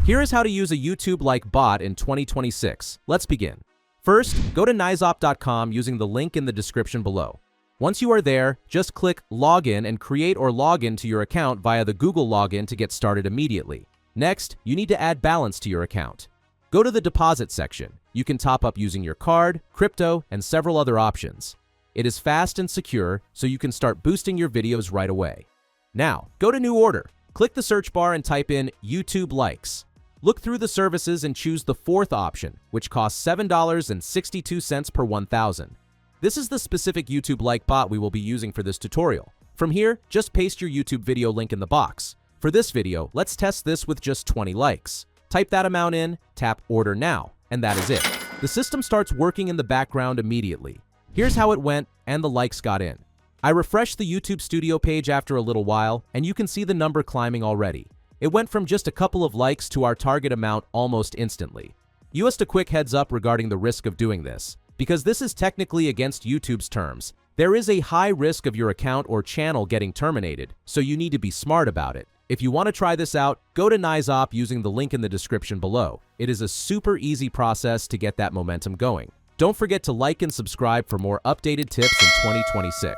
Here is how to use a YouTube-like bot in 2026. Let's begin. First, go to Naizop.com using the link in the description below. Once you are there, just click Login and create or log in to your account via the Google login to get started immediately. Next, you need to add balance to your account. Go to the deposit section. You can top up using your card, crypto, and several other options. It is fast and secure, so you can start boosting your videos right away. Now, go to New Order. Click the search bar and type in YouTube Likes. Look through the services and choose the fourth option, which costs $7.62 per 1,000. This is the specific YouTube-like bot we will be using for this tutorial. From here, just paste your YouTube video link in the box. For this video, let's test this with just 20 likes. Type that amount in, tap Order Now, and that is it. The system starts working in the background immediately. Here's how it went, and the likes got in. I refreshed the YouTube Studio page after a little while, and you can see the number climbing already. It went from just a couple of likes to our target amount almost instantly. Just a quick heads up regarding the risk of doing this. Because this is technically against YouTube's terms, there is a high risk of your account or channel getting terminated, so you need to be smart about it. If you want to try this out, go to Naizop using the link in the description below. It is a super easy process to get that momentum going. Don't forget to like and subscribe for more updated tips in 2026.